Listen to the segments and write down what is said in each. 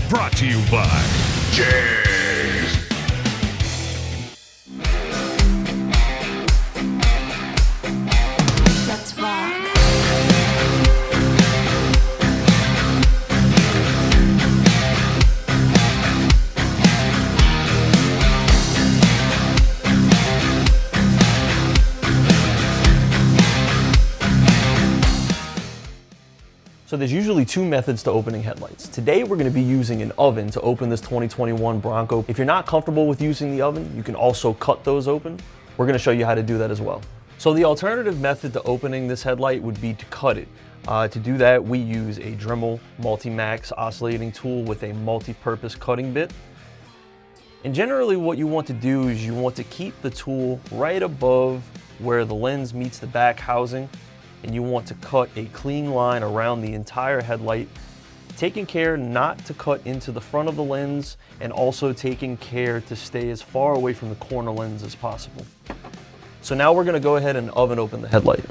Brought to you by JEGS. Let's rock. So there's usually two methods to opening headlights. Today we're going to be using an oven to open this 2021 Bronco. If you're not comfortable with using the oven, you can also cut those open. We're going to show you how to do that as well. So the alternative method to opening this headlight would be to cut it. To do that, we use a Dremel Multi-Max oscillating tool with a multi-purpose cutting bit. And generally what you want to do is you want to keep the tool right above where the lens meets the back housing, and you want to cut a clean line around the entire headlight, taking care not to cut into the front of the lens and also taking care to stay as far away from the corner lens as possible. So now we're going to go ahead and oven open the headlight.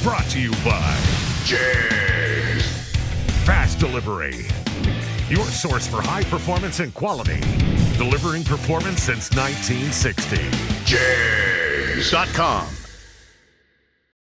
Brought to you by JEGS. Fast Delivery. Your source for high performance and quality. Delivering performance since 1960. JEGS.com.